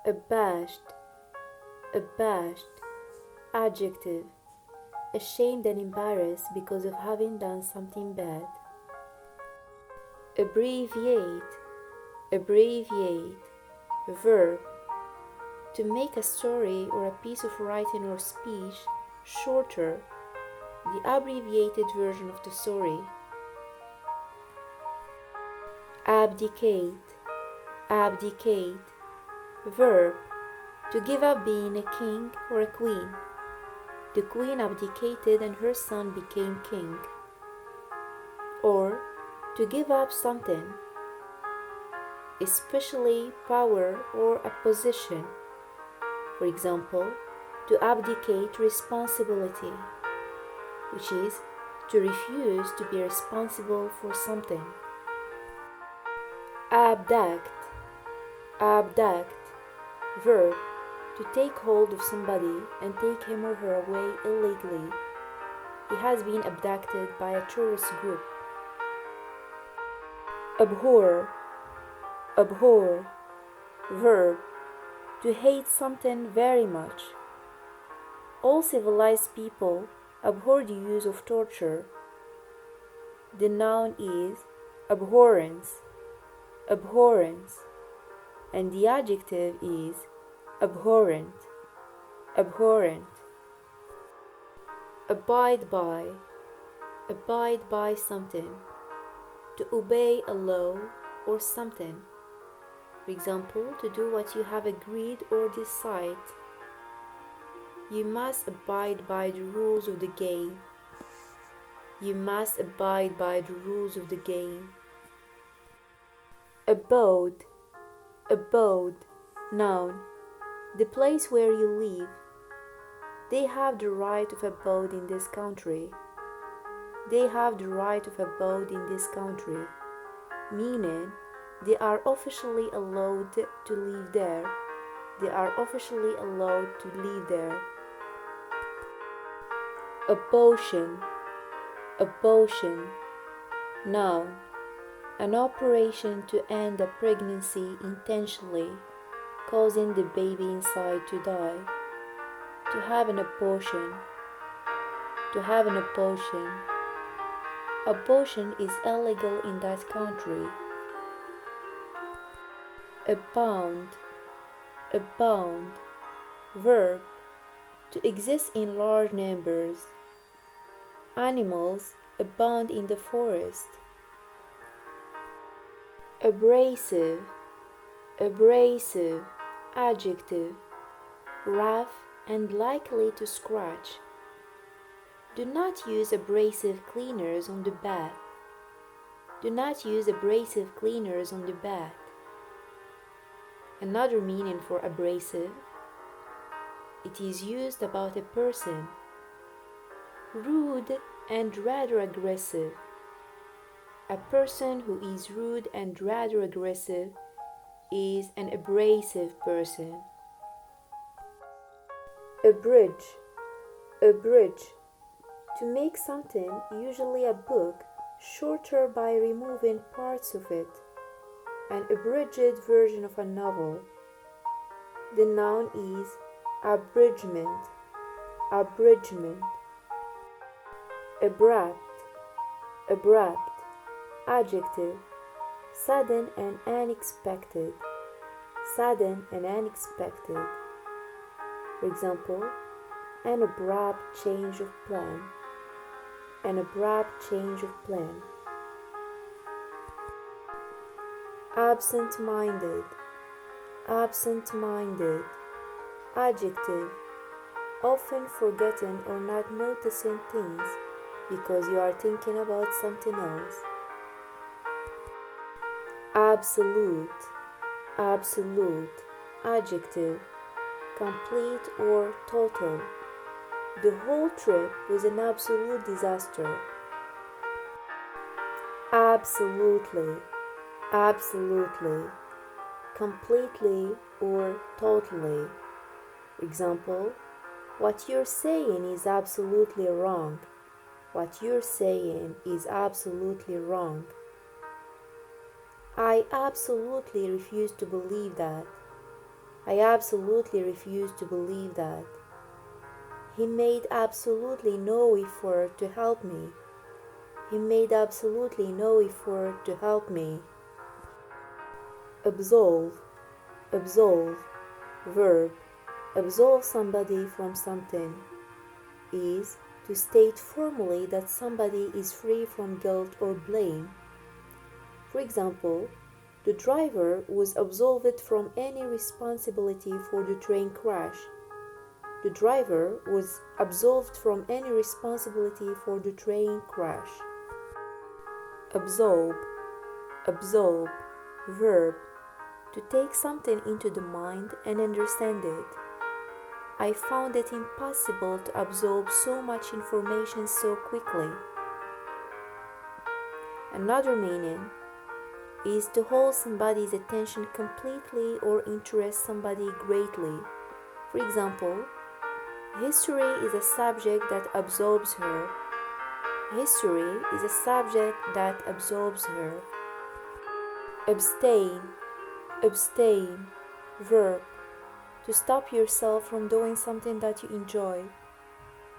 abashed, abashed, adjective, ashamed and embarrassed because of having done something bad. Abbreviate, abbreviate, verb, to make a story or a piece of writing or speech shorter, the abbreviated version of the story. Abdicate, abdicate, verb, to give up being a king or a queen. The queen abdicated and her son became king. Or, to give up something, especially power or a position. For example, to abdicate responsibility, which is to refuse to be responsible for something. Abduct, abduct, verb, to take hold of somebody and take him or her away illegally. He has been abducted by a terrorist group. Abhor, abhor, verb, to hate something very much. All civilized people abhor the use of torture. The noun is abhorrence, abhorrence, and the adjective is abhorrent, abhorrent. Abide by something, to obey a law or something. For example, to do what you have agreed or decide. You must abide by the rules of the game. You must abide by the rules of the game. Abode, abode, noun, the place where you live. They have the right of abode in this country. They have the right of abode in this country, meaning they are officially allowed to live there. They are officially allowed to live there. Abortion, abortion, noun, an operation to end a pregnancy intentionally, causing the baby inside to die. To have an abortion, to have an abortion. Abortion is illegal in that country. Abound, abound, verb, to exist in large numbers. Animals abound in the forest. Abrasive, abrasive, adjective, rough and likely to scratch. Do not use abrasive cleaners on the bath. Do not use abrasive cleaners on the bath. Another meaning for abrasive, it is used about a person, rude and rather aggressive. A person who is rude and rather aggressive is an abrasive person. Abridge, abridge, to make something, usually a book, shorter by removing parts of it. An abridged version of a novel. The noun is abridgment, abridgment. Abrupt, abrupt, adjective, sudden and unexpected, sudden and unexpected. For example, an abrupt change of plan, an abrupt change of plan. Absent-minded, absent-minded, adjective, often forgetting or not noticing things because you are thinking about something else. Absolute, absolute, adjective, complete or total. The whole trip was an absolute disaster. Absolutely, absolutely, completely or totally. For example, what you're saying is absolutely wrong. What you're saying is absolutely wrong. I absolutely refuse to believe that. I absolutely refuse to believe that. He made absolutely no effort to help me. He made absolutely no effort to help me. Absolve, absolve, verb. Absolve somebody from something is to state formally that somebody is free from guilt or blame. For example, the driver was absolved from any responsibility for the train crash. The driver was absolved from any responsibility for the train crash. Absorb, absorb, verb, to take something into the mind and understand it. I found it impossible to absorb so much information so quickly. Another meaning is to hold somebody's attention completely or interest somebody greatly. For example, history is a subject that absorbs her. History is a subject that absorbs her. Abstain, abstain, verb, to stop yourself from doing something that you enjoy.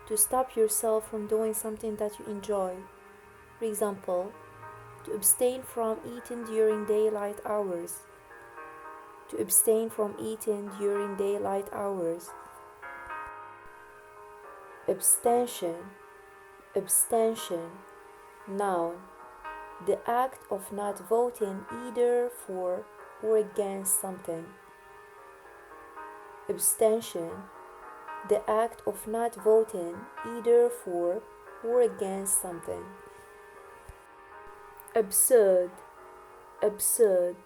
To stop yourself from doing something that you enjoy. For example, to abstain from eating during daylight hours. To abstain from eating during daylight hours. Abstention, abstention, noun, the act of not voting either for or against something. Abstention, the act of not voting either for or against something. Absurd, absurd,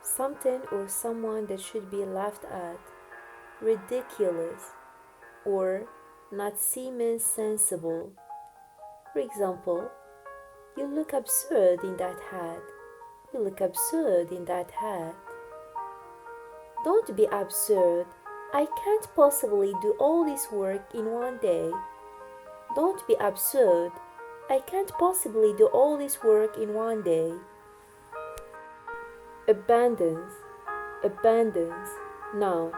something or someone that should be laughed at, ridiculous, or not seeming sensible. For example, you look absurd in that hat. You look absurd in that hat. Don't be absurd. I can't possibly do all this work in one day. Don't be absurd. I can't possibly do all this work in one day. Abundance, abundance, noun,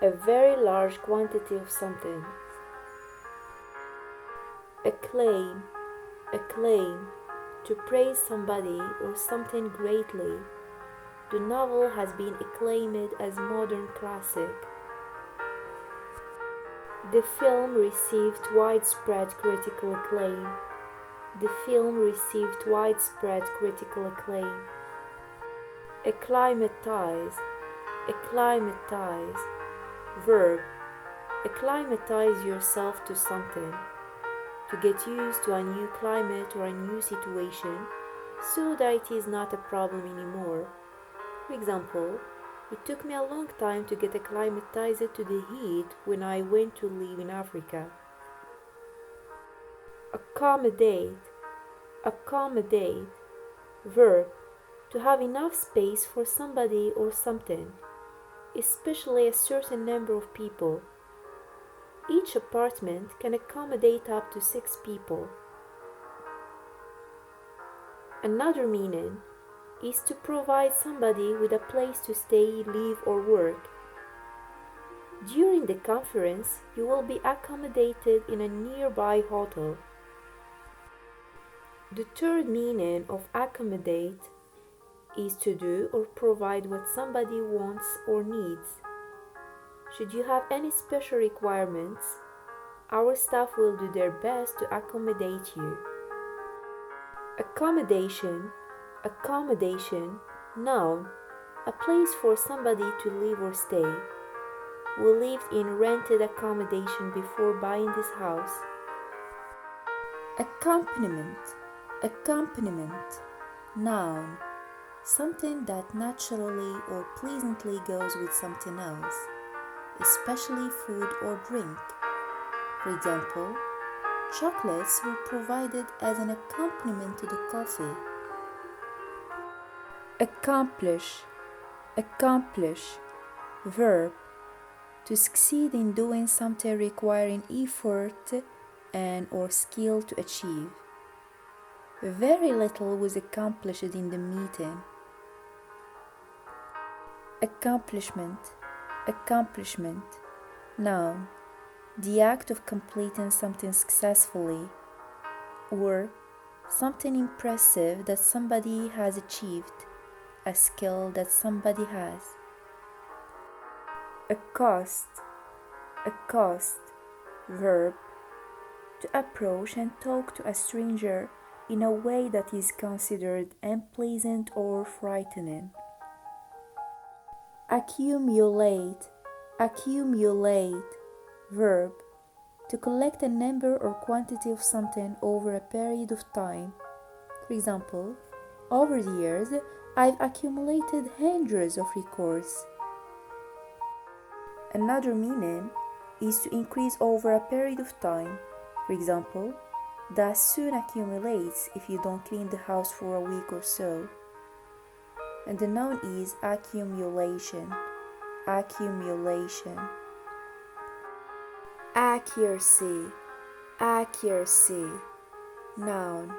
a very large quantity of something. Acclaim, acclaim, to praise somebody or something greatly. The novel has been acclaimed as modern classic. The film received widespread critical acclaim. The film received widespread critical acclaim. Acclimatize, acclimatize, verb, acclimatize yourself to something. To get used to a new climate or a new situation so that it is not a problem anymore. For example, it took me a long time to get acclimatized to the heat when I went to live in Africa. Accommodate, accommodate, verb, to have enough space for somebody or something, especially a certain number of people. Each apartment can accommodate up to 6 people. Another meaning is to provide somebody with a place to stay, live, or work. During the conference, you will be accommodated in a nearby hotel. The third meaning of accommodate is to do or provide what somebody wants or needs. Should you have any special requirements, our staff will do their best to accommodate you. Accommodation, accommodation, noun, a place for somebody to live or stay. We lived in rented accommodation before buying this house. Accompaniment, accompaniment, noun, something that naturally or pleasantly goes with something else, especially food or drink. For example, chocolates were provided as an accompaniment to the coffee. Accomplish, accomplish, verb, to succeed in doing something requiring effort and or skill to achieve. Very little was accomplished in the meeting. Accomplishment, Accomplishment. Noun. The act of completing something successfully, or something impressive that somebody has achieved, a skill that somebody has. Accost. Accost. Verb. To approach and talk to a stranger in a way that is considered unpleasant or frightening. Accumulate. Accumulate. Verb. To collect a number or quantity of something over a period of time. For example, over the years, I've accumulated hundreds of records. Another meaning is to increase over a period of time. For example, that soon accumulates if you don't clean the house for a week or so. And the noun is accumulation. Accumulation. Accuracy. Accuracy. Noun.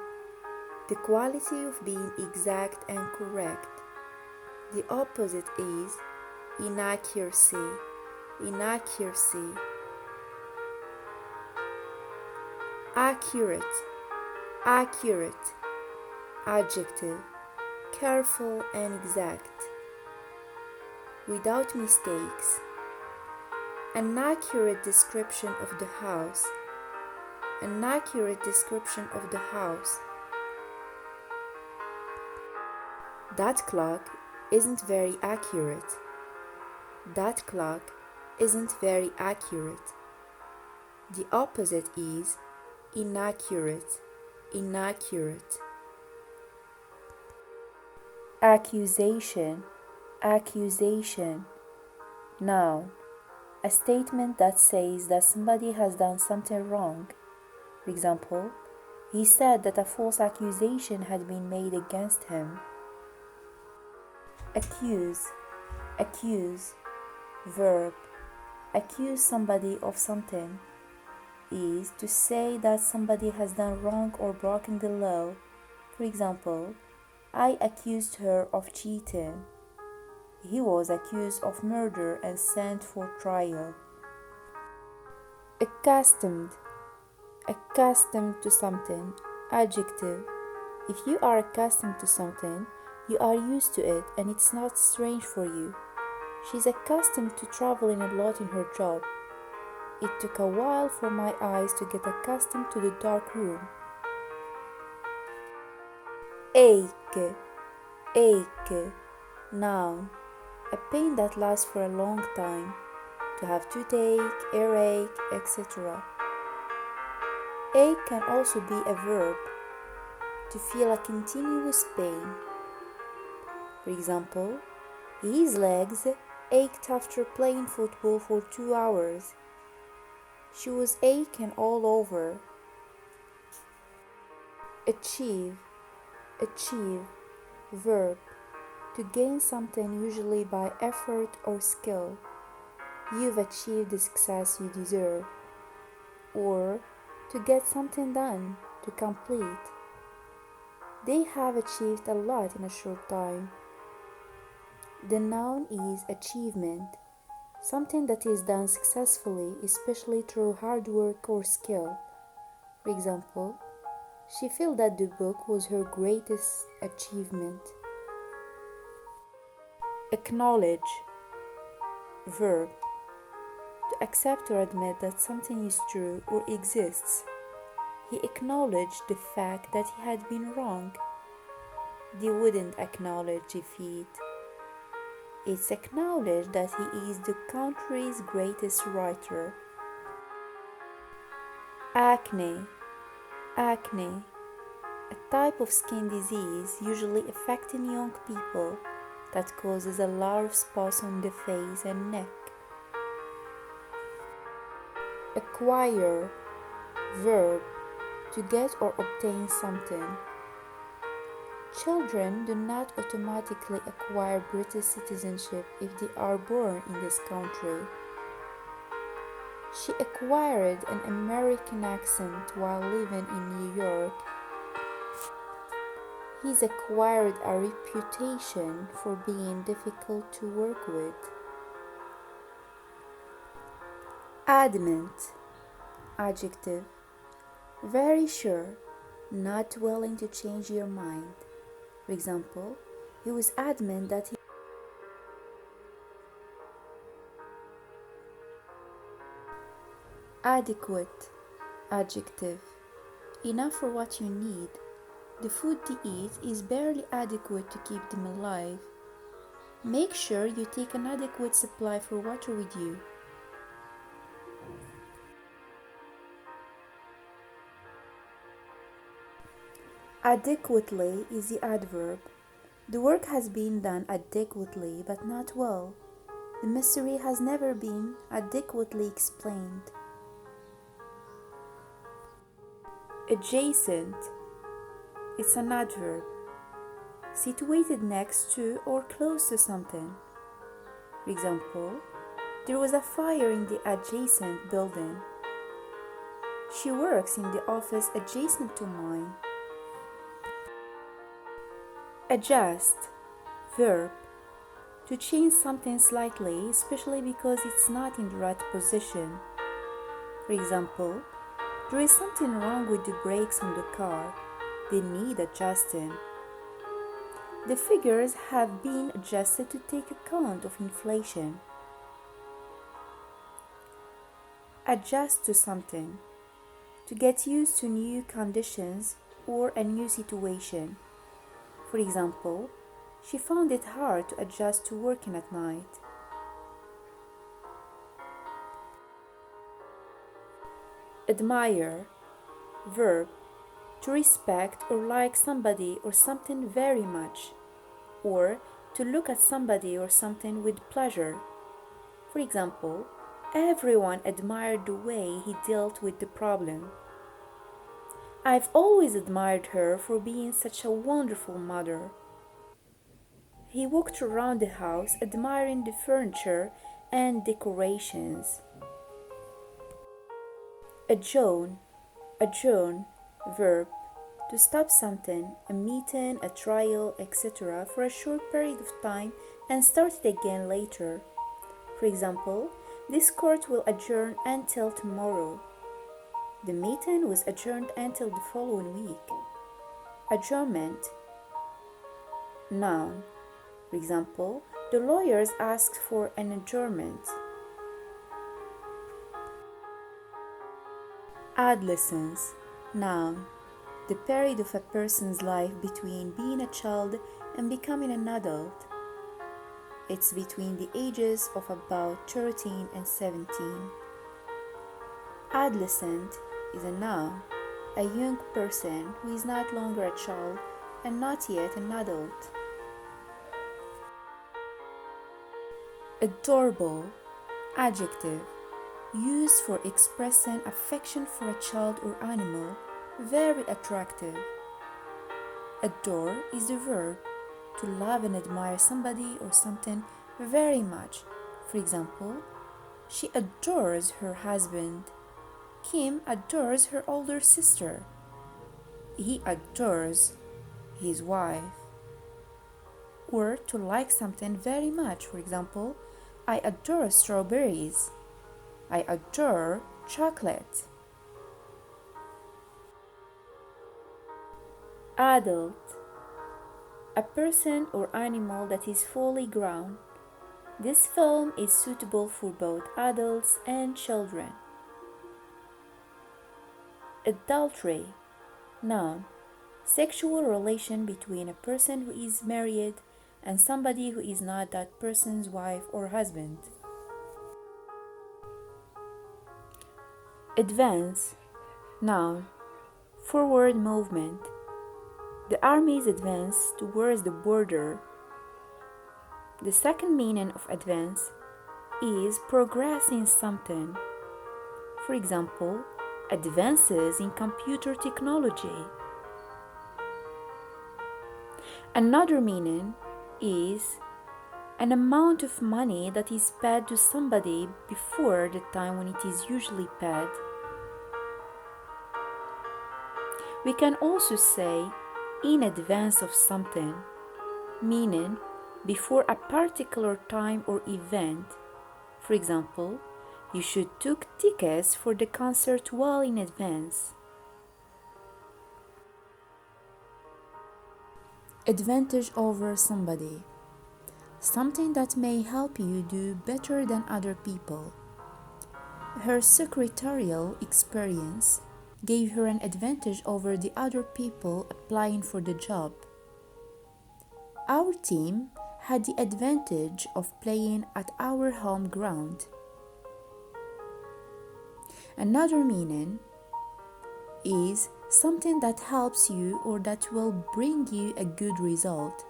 The quality of being exact and correct. The opposite is inaccuracy. Inaccuracy. Accurate. Accurate. Adjective. Careful and exact. Without mistakes. An accurate description of the house. An accurate description of the house. That clock isn't very accurate. That clock isn't very accurate. The opposite is inaccurate. Inaccurate. Accusation. Accusation. Noun. A statement that says that somebody has done something wrong. For example, he said that a false accusation had been made against him. Accuse. Accuse. Verb. Accuse somebody of something is to say that somebody has done wrong or broken the law. For example, I accused her of cheating. He was accused of murder and sent for trial. Accustomed. Accustomed to something. Adjective. If you are accustomed to something, you are used to it and it's not strange for you. She's accustomed to traveling a lot in her job. It took a while for my eyes to get accustomed to the dark room. Ache. Ache. Noun. A pain that lasts for a long time. To have toothache, earache, etc. Ache can also be a verb. To feel a continuous pain. For example, his legs ached after playing football for 2 hours. She was aching all over. Achieve. Achieve. Verb. To gain something usually by effort or skill. You've achieved the success you deserve. Or to get something done, to complete. They have achieved a lot in a short time. The noun is achievement, something that is done successfully, especially through hard work or skill. For example, she felt that the book was her greatest achievement. Acknowledge. Verb. To accept or admit that something is true or exists. He acknowledged the fact that he had been wrong. They wouldn't acknowledge defeat. It's acknowledged that he is the country's greatest writer. Acne. Acne. A type of skin disease usually affecting young people that causes a lot of spots on the face and neck. Acquire. Verb. To get or obtain something. Children do not automatically acquire British citizenship if they are born in this country. She acquired an American accent while living in New York. He's acquired a reputation for being difficult to work with. Adamant, adjective, very sure, not willing to change your mind. For example, he was adamant that he adequate, adjective, enough for what you need. The food they eat is barely adequate to keep them alive. Make sure you take an adequate supply for water with you. Adequately is the adverb. The work has been done adequately but not well. The mystery has never been adequately explained. Adjacent, it's an adverb, situated next to or close to something. For example, there was a fire in the adjacent building. She works in the office adjacent to mine. Adjust, verb, to change something slightly, especially because it's not in the right position. For example, there is something wrong with the brakes on the car. They need adjusting. The figures have been adjusted to take account of inflation. Adjust to something, to get used to new conditions or a new situation. For example, she found it hard to adjust to working at night. Admire, verb, to respect or like somebody or something very much, or to look at somebody or something with pleasure. For example, everyone admired the way he dealt with the problem. I've always admired her for being such a wonderful mother. He walked around the house admiring the furniture and decorations. Adjourn, verb, to stop something, a meeting, a trial, etc. for a short period of time and start it again later. For example, this court will adjourn until tomorrow. The meeting was adjourned until the following week. Adjournment, noun. For example, the lawyers asked for an adjournment. Adolescence, noun. The period of a person's life between being a child and becoming an adult. It's between the ages of about 13 and 17. Adolescent is a noun, a young person who is not longer a child and not yet an adult. Adorable, adjective, used for expressing affection for a child or animal, very attractive. Adore is the verb, to love and admire somebody or something very much. For example, she adores her husband. Kim adores her older sister. He adores his wife. Or to like something very much. For example, I adore strawberries. I adore chocolate. Adult, a person or animal that is fully grown. This film is suitable for both adults and children. Adultery, noun, sexual relation between a person who is married and somebody who is not that person's wife or husband. Advance, noun, forward movement. The armies advance towards the border. The second meaning of advance is progress in something. For example, advances in computer technology. Another meaning is an amount of money that is paid to somebody before the time when it is usually paid. We can also say in advance of something, meaning before a particular time or event. For example, You should took tickets for the concert well in advance. Advantage over somebody. Something that may help you do better than other people. Her secretarial experience gave her an advantage over the other people applying for the job. Our team had the advantage of playing at our home ground. Another meaning is something that helps you or that will bring you a good result.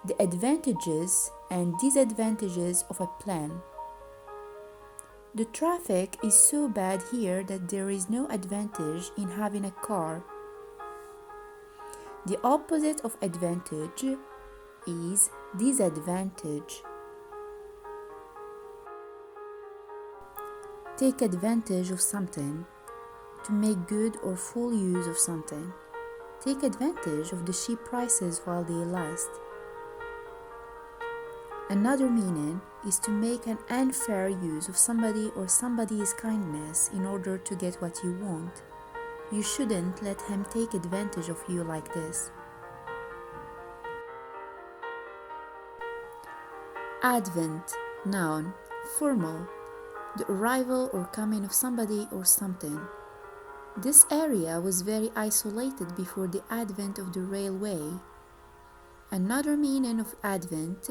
The advantages and disadvantages of a plan. The traffic is so bad here that there is no advantage in having a car. The opposite of advantage is disadvantage. Take advantage of something to make good or full use of something. Take advantage of the cheap prices while they last. Another meaning is to make an unfair use of somebody or somebody's kindness in order to get what you want. You shouldn't let him take advantage of you like this. Advent, noun, formal, the arrival or coming of somebody or something. This area was very isolated before the advent of the railway. Another meaning of Advent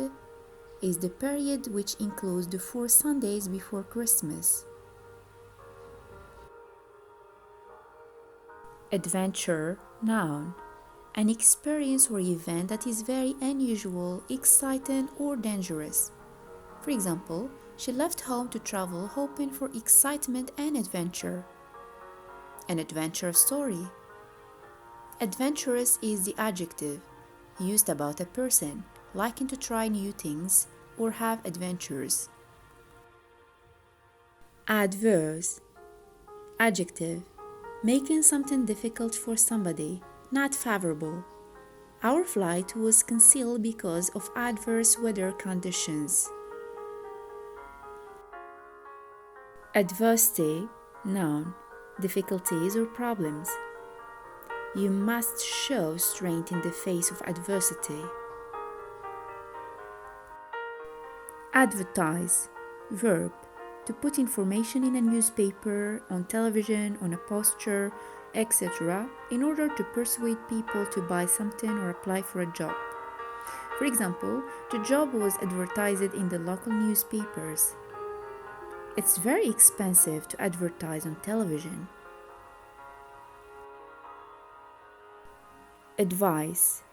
is the period which includes the 4 Sundays before Christmas. Adventure, noun, an experience or event that is very unusual, exciting, or dangerous. For example, she left home to travel hoping for excitement and adventure. An adventure story. Adventurous is the adjective used about a person liking to try new things or have adventures. Adverbs. Adjective. Making something difficult for somebody, not favorable. Our flight was canceled because of adverse weather conditions. Adversity, noun, difficulties or problems. You must show strength in the face of adversity. Advertise, verb, to put information in a newspaper, on television, on a poster, etc., in order to persuade people to buy something or apply for a job. For example, the job was advertised in the local newspapers. It's very expensive to advertise on television. Advice.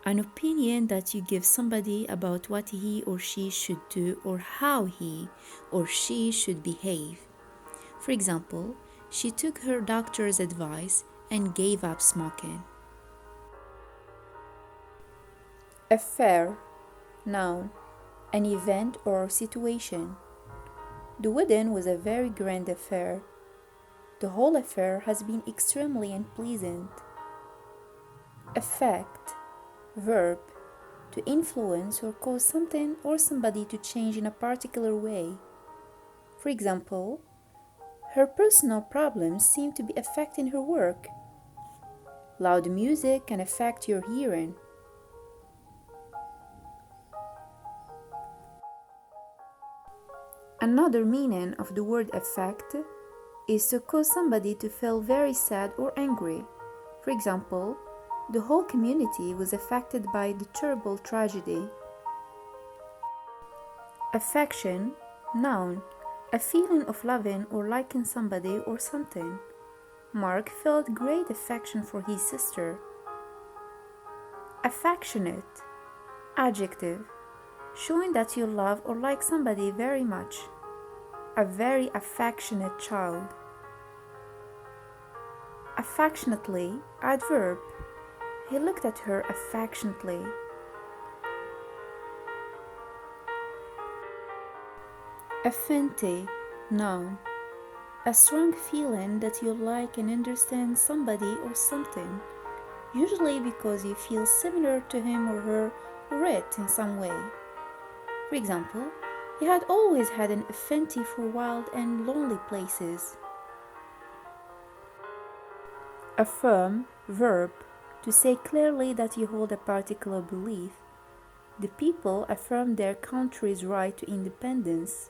An opinion that you give somebody about what he or she should do or how he or she should behave. For example, she took her doctor's advice and gave up smoking. Affair, noun, an event or situation. The wedding was a very grand affair. The whole affair has been extremely unpleasant. Affect, verb, to influence or cause something or somebody to change in a particular way. For example, her personal problems seem to be affecting her work. Loud music can affect your hearing. Another meaning of the word affect is to cause somebody to feel very sad or angry. For example, the whole community was affected by the terrible tragedy. Affection, noun, a feeling of loving or liking somebody or something. Mark felt great affection for his sister. Affectionate, adjective, showing that you love or like somebody very much. A very affectionate child. Affectionately, adverb. He looked at her affectionately. Affinity, noun, a strong feeling that you like and understand somebody or something, usually because you feel similar to him or her or it in some way. For example, He had always had an affinity for wild and lonely places. Affirm, verb, to say clearly that you hold a particular belief. The people affirm their country's right to independence.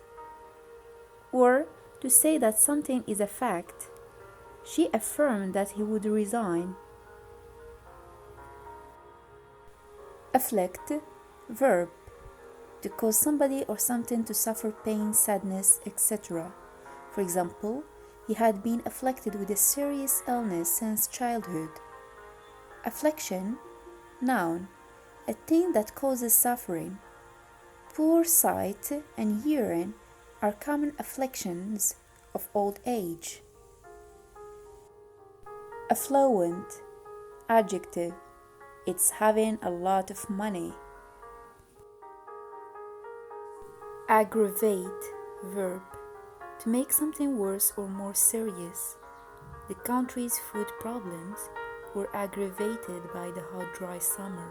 Or to say that something is a fact. She affirmed that he would resign. Afflict, verb, to cause somebody or something to suffer pain, sadness, etc. For example, he had been afflicted with a serious illness since childhood. Affliction, noun, a thing that causes suffering. Poor sight and hearing are common afflictions of old age. Affluent, adjective, it's having a lot of money. Aggravate, verb, to make something worse or more serious. The country's food problems were aggravated by the hot, dry summer.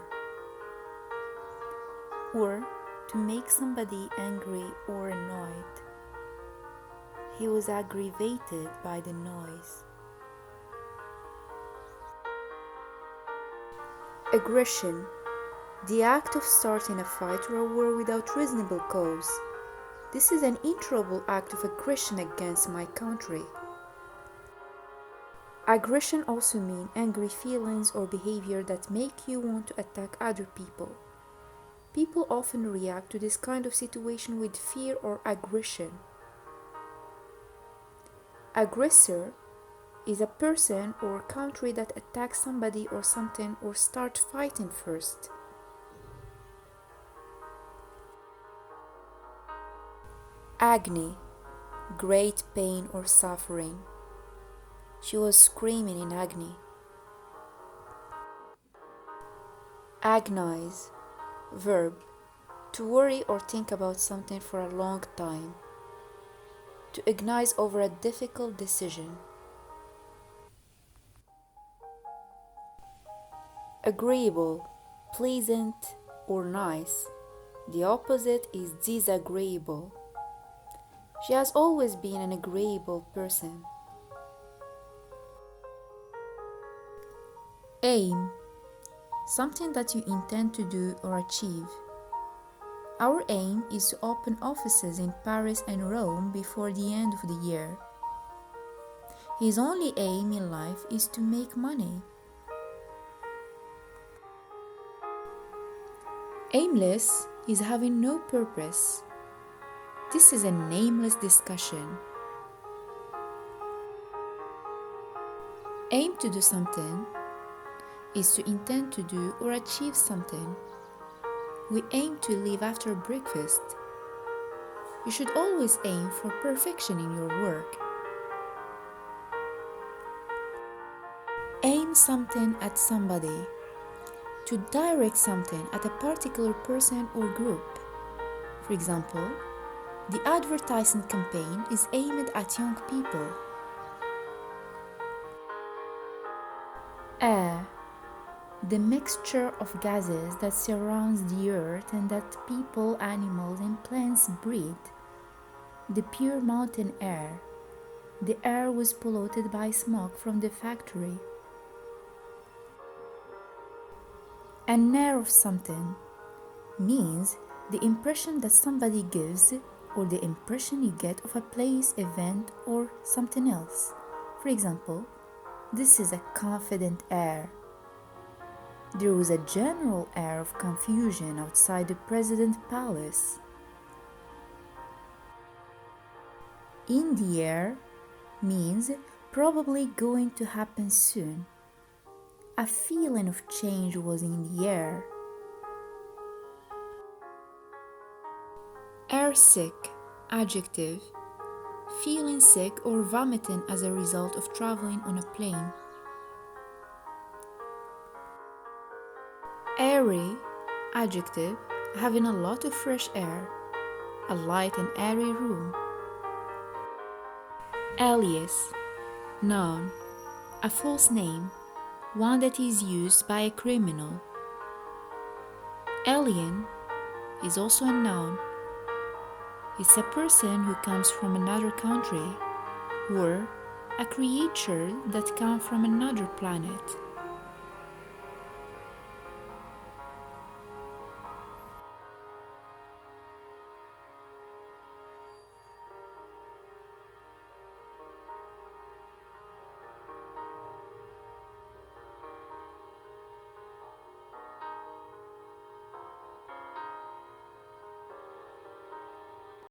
Or to make somebody angry or annoyed. He was aggravated by the noise. Aggression, the act of starting a fight or a war without reasonable cause. This is an intolerable act of aggression against my country. Aggression also means angry feelings or behavior that make you want to attack other people. People often react to this kind of situation with fear or aggression. Aggressor is a person or country that attacks somebody or something or start fighting first. Agony, great pain or suffering. She was screaming in agony. Agonize, verb, to worry or think about something for a long time. To agonize over a difficult decision. Agreeable, pleasant or nice. The opposite is disagreeable. She has always been an agreeable person. Aim, something that you intend to do or achieve. Our aim is to open offices in Paris and Rome before the end of the year. His only aim in life is to make money. Aimless is having no purpose. This is a nameless discussion. Aim to do something is to intend to do or achieve something. We aim to leave after breakfast. You should always aim for perfection in your work. Aim something at somebody. To direct something at a particular person or group. For example, the advertising campaign is aimed at young people. Air, the mixture of gases that surrounds the earth and that people, animals, and plants breathe. The pure mountain air. The air was polluted by smoke from the factory. An air of something means the impression that somebody gives or the impression you get of a place, event, or something else. For example, this is a confident air. There was a general air of confusion outside the President's palace. In the air means probably going to happen soon. A feeling of change was in the air. Airsick, adjective, feeling sick or vomiting as a result of traveling on a plane. Airy, adjective, having a lot of fresh air, a light and airy room. Alias, noun, a false name, one that is used by a criminal. Alien is also a noun. is a person who comes from another country, or a creature that comes from another planet.